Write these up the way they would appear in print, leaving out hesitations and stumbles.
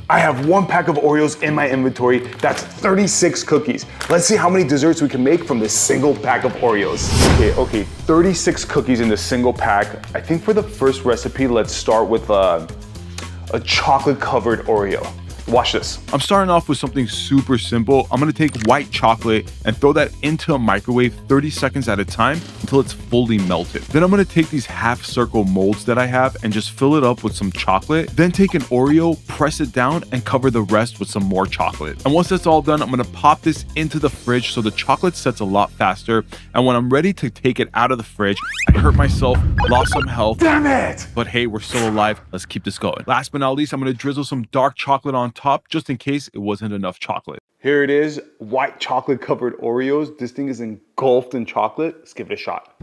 I have 1 pack of Oreos in my inventory. That's 36 cookies. Let's see how many desserts we can make from this single pack of Oreos. Okay, 36 cookies in this single pack. I think for the first recipe, let's start with a chocolate covered Oreo. Watch this. I'm starting off with something super simple. I'm gonna take white chocolate and throw that into a microwave 30 seconds at a time until it's fully melted. Then I'm gonna take these half circle molds that I have and just fill it up with some chocolate. Then take an Oreo, press it down, and cover the rest with some more chocolate. And once that's all done, I'm gonna pop this into the fridge so the chocolate sets a lot faster. And when I'm ready to take it out of the fridge, I hurt myself, lost some health. Damn it! But hey, we're still alive. Let's keep this going. Last but not least, I'm gonna drizzle some dark chocolate on top just in case it wasn't enough chocolate. Here it is, white chocolate covered Oreos. This thing is engulfed in chocolate. Let's give it a shot.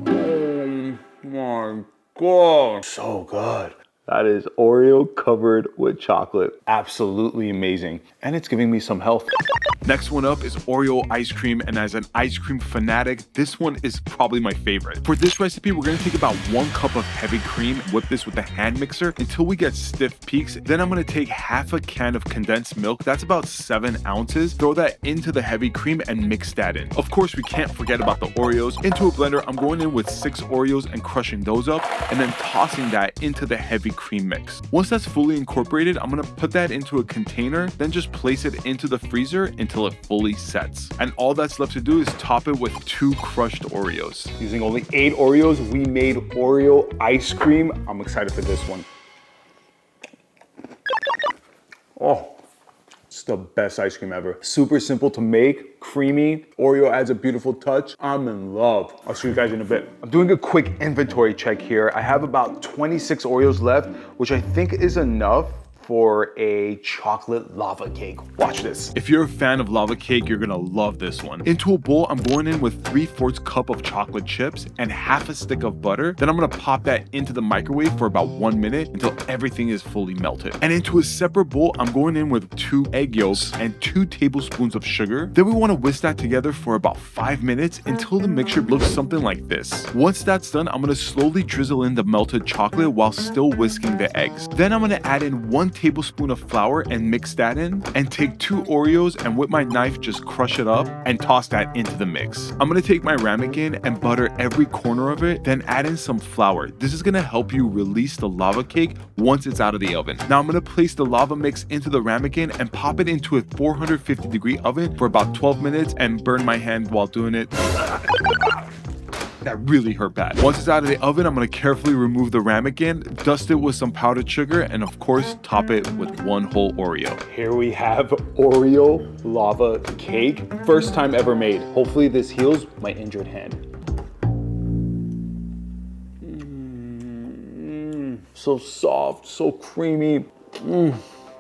Oh my God. So good. That is Oreo covered with chocolate. Absolutely amazing. And it's giving me some health. Next one up is Oreo ice cream, and as an ice cream fanatic, this one is probably my favorite. For this recipe, we're gonna take about 1 cup of heavy cream, whip this with a hand mixer until we get stiff peaks. Then I'm gonna take half a can of condensed milk, that's about 7 ounces, throw that into the heavy cream and mix that in. Of course, we can't forget about the Oreos. Into a blender, I'm going in with 6 Oreos and crushing those up, and then tossing that into the heavy cream mix. Once that's fully incorporated, I'm gonna put that into a container, then just place it into the freezer until it fully sets. And all that's left to do is top it with 2 crushed Oreos. Using only 8 Oreos, we made Oreo ice cream. I'm excited for this one. Oh, it's the best ice cream ever. Super simple to make, creamy. Oreo adds a beautiful touch. I'm in love. I'll see you guys in a bit. I'm doing a quick inventory check here. I have about 26 Oreos left, which I think is enough for a chocolate lava cake. Watch this. If you're a fan of lava cake, you're gonna love this one. Into a bowl, I'm going in with 3/4 cup of chocolate chips and half a stick of butter. Then I'm gonna pop that into the microwave for about 1 minute until everything is fully melted. And into a separate bowl, I'm going in with 2 egg yolks and 2 tablespoons of sugar. Then we wanna whisk that together for about 5 minutes until the mixture looks something like this. Once that's done, I'm gonna slowly drizzle in the melted chocolate while still whisking the eggs. Then I'm gonna add in 1 tablespoon of flour and mix that in, and take 2 Oreos and with my knife just crush it up and toss that into the mix. I'm gonna take my ramekin and butter every corner of it, then add in some flour. This is gonna help you release the lava cake once it's out of the oven. Now I'm gonna place the lava mix into the ramekin and pop it into a 450-degree oven for about 12 minutes and burn my hand while doing it. That really hurt bad. Once it's out of the oven, I'm gonna carefully remove the ramekin, dust it with some powdered sugar, and of course, top it with 1 whole Oreo. Here we have Oreo lava cake. First time ever made. Hopefully this heals my injured hand. So soft, so creamy.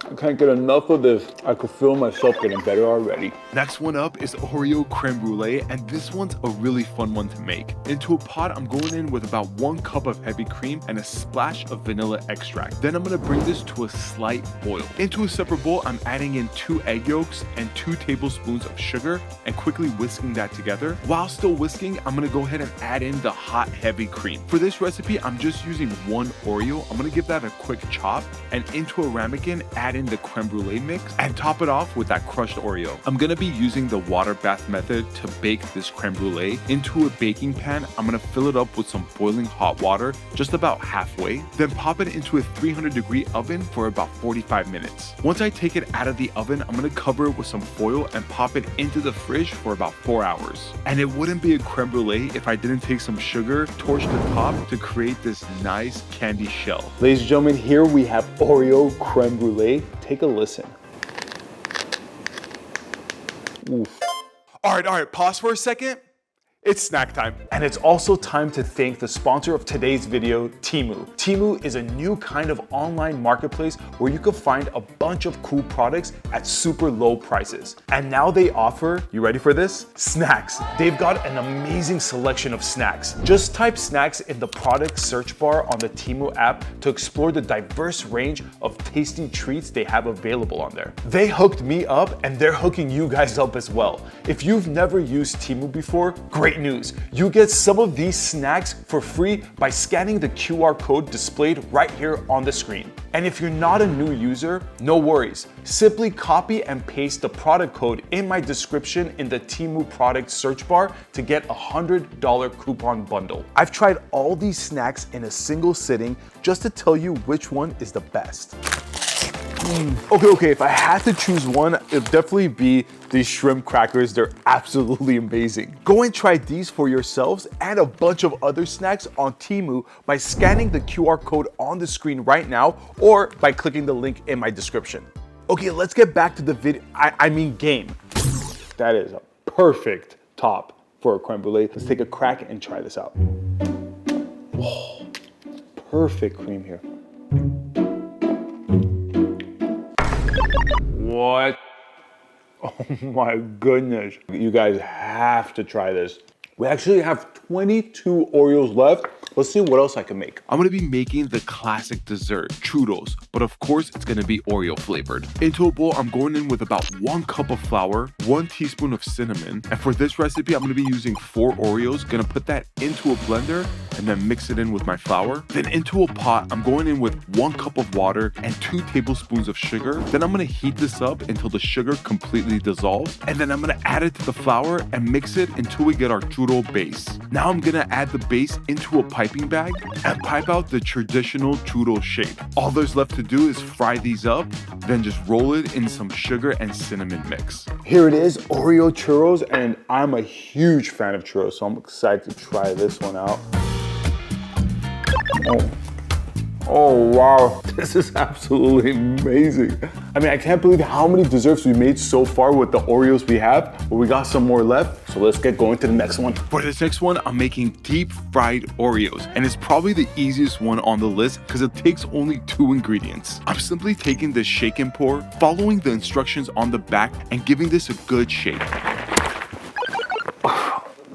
I can't get enough of this. I could feel myself getting better already. Next one up is Oreo creme brulee, and this one's a really fun one to make. Into a pot, I'm going in with about 1 cup of heavy cream and a splash of vanilla extract. Then I'm gonna bring this to a slight boil. Into a separate bowl, I'm adding in 2 egg yolks and 2 tablespoons of sugar and quickly whisking that together. While still whisking, I'm gonna go ahead and add in the hot heavy cream. For this recipe, I'm just using 1 Oreo. I'm gonna give that a quick chop, and into a ramekin, add in the creme brulee mix and top it off with that crushed Oreo. I'm gonna be using the water bath method to bake this creme brulee. Into a baking pan, I'm gonna fill it up with some boiling hot water, just about halfway, then pop it into a 300-degree oven for about 45 minutes. Once I take it out of the oven, I'm gonna cover it with some foil and pop it into the fridge for about 4 hours. And it wouldn't be a creme brulee if I didn't take some sugar, torch the top to create this nice candy shell. Ladies and gentlemen, here we have Oreo creme brulee. Take a listen. Oof. All right, pause for a second. It's snack time. And it's also time to thank the sponsor of today's video, Temu. Temu is a new kind of online marketplace where you can find a bunch of cool products at super low prices. And now they offer, you ready for this? Snacks. They've got an amazing selection of snacks. Just type snacks in the product search bar on the Temu app to explore the diverse range of tasty treats they have available on there. They hooked me up and they're hooking you guys up as well. If you've never used Temu before, great Great news! You get some of these snacks for free by scanning the QR code displayed right here on the screen. And if you're not a new user, no worries. Simply copy and paste the product code in my description in the Temu product search bar to get a $100 coupon bundle. I've tried all these snacks in a single sitting just to tell you which one is the best. Okay, if I had to choose one, it'd definitely be these shrimp crackers. They're absolutely amazing. Go and try these for yourselves and a bunch of other snacks on Temu by scanning the QR code on the screen right now or by clicking the link in my description. Okay, let's get back to the video, I mean game. That is a perfect top for a creme brulee. Let's take a crack and try this out. Oh, perfect cream here. What? Oh my goodness. You guys have to try this. We actually have 22 Oreos left. Let's see what else I can make. I'm gonna be making the classic dessert, churros, but of course it's gonna be Oreo flavored. Into a bowl, I'm going in with about 1 cup of flour, 1 teaspoon of cinnamon, and for this recipe, I'm gonna be using 4 Oreos, gonna put that into a blender and then mix it in with my flour. Then into a pot, I'm going in with 1 cup of water and 2 tablespoons of sugar. Then I'm gonna heat this up until the sugar completely dissolves, and then I'm gonna add it to the flour and mix it until we get our churro base. Now I'm gonna add the base into a piping bag and pipe out the traditional churro shape. All there's left to do is fry these up, then just roll it in some sugar and cinnamon mix. Here it is, Oreo churros, and I'm a huge fan of churros, so I'm excited to try this one out. Oh wow, this is absolutely amazing. I mean, I can't believe how many desserts we made so far with the Oreos we have, but we got some more left, so let's get going to the next one. For this next one, I'm making deep fried Oreos, and it's probably the easiest one on the list because it takes only 2 ingredients. I'm simply taking this shake and pour, following the instructions on the back, and giving this a good shake.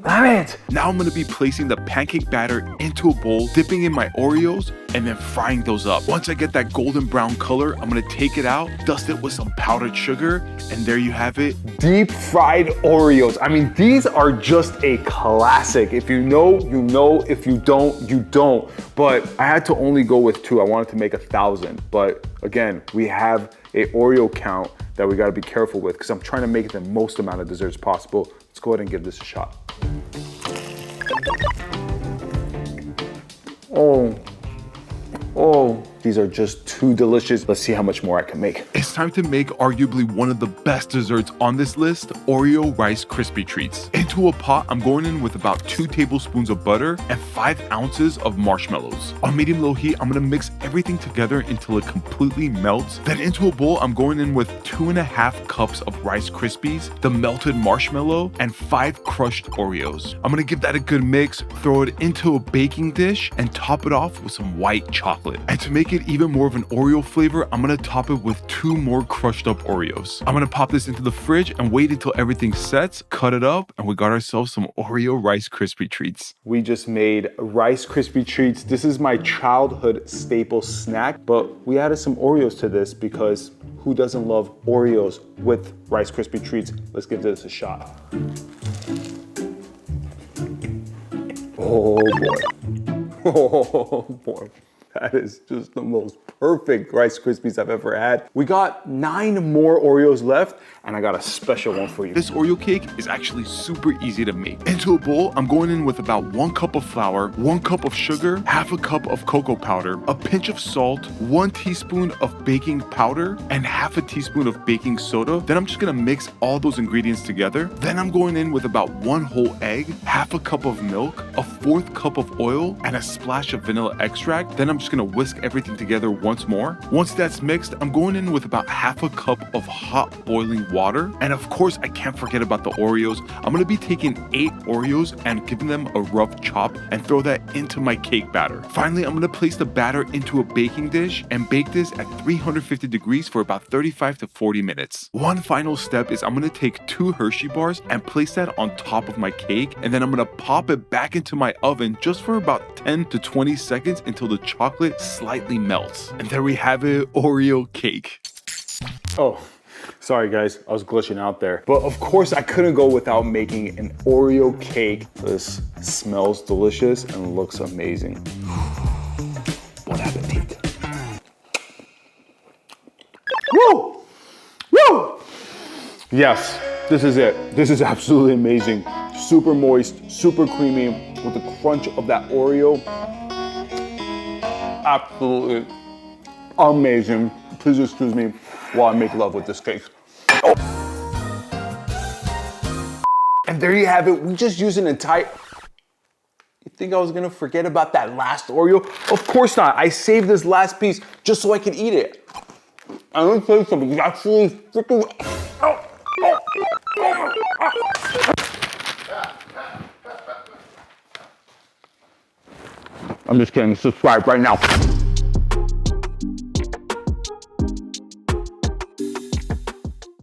Damn it! Now I'm gonna be placing the pancake batter into a bowl, dipping in my Oreos, and then frying those up. Once I get that golden brown color, I'm gonna take it out, dust it with some powdered sugar, and there you have it. Deep fried Oreos. I mean, these are just a classic. If you know, you know. If you don't, you don't. But I had to only go with 2. I wanted to make 1,000. But again, we have a Oreo count that we gotta be careful with because I'm trying to make the most amount of desserts possible. Let's go ahead and give this a shot. Oh, these are just too delicious. Let's see how much more I can make. It's time to make arguably one of the best desserts on this list, Oreo Rice Krispie Treats. Into a pot, I'm going in with about 2 tablespoons of butter and 5 ounces of marshmallows. On medium-low heat, I'm gonna mix everything together until it completely melts. Then into a bowl, I'm going in with 2.5 cups of Rice Krispies, the melted marshmallow, and 5 crushed Oreos. I'm gonna give that a good mix, throw it into a baking dish, and top it off with some white chocolate. And to make it even more of an Oreo flavor, I'm gonna top it with 2 more crushed up Oreos. I'm gonna pop this into the fridge and wait until everything sets, cut it up, and we got ourselves some Oreo Rice Krispie Treats. We just made Rice Krispie Treats. This is my childhood staple snack, but we added some Oreos to this because who doesn't love Oreos with Rice Krispie Treats? Let's give this a shot. Oh boy. Oh boy. That is just the most perfect Rice Krispies I've ever had. We got 9 more Oreos left, and I got a special one for you. This Oreo cake is actually super easy to make. Into a bowl, I'm going in with about 1 cup of flour, 1 cup of sugar, half a cup of cocoa powder, a pinch of salt, 1 teaspoon of baking powder, and half a teaspoon of baking soda. Then I'm just gonna mix all those ingredients together. Then I'm going in with about 1 whole egg, half a cup of milk, a 1/4 cup of oil, and a splash of vanilla extract. Then I'm just gonna whisk everything together once more. Once that's mixed, I'm going in with about half a cup of hot boiling water. And of course, I can't forget about the Oreos. I'm gonna be taking 8 Oreos and giving them a rough chop and throw that into my cake batter. Finally, I'm gonna place the batter into a baking dish and bake this at 350 degrees for about 35 to 40 minutes. One final step is I'm gonna take 2 Hershey bars and place that on top of my cake, and then I'm gonna pop it back into my oven just for about 10 to 20 seconds until the chocolate slightly melts. And there we have it, Oreo cake. Oh, Sorry guys, I was glitching out there. But of course I couldn't go without making an Oreo cake. This smells delicious and looks amazing. Bon appetit. Woo! Woo! Yes, this is it. This is absolutely amazing. Super moist, super creamy, with the crunch of that Oreo. Absolutely amazing. Please excuse me while I make love with this cake. Oh. And there you have it. We just used an entire... You think I was gonna forget about that last Oreo? Of course not. I saved this last piece just so I could eat it. And let me tell you something. It's actually freaking... I'm just kidding. Subscribe right now.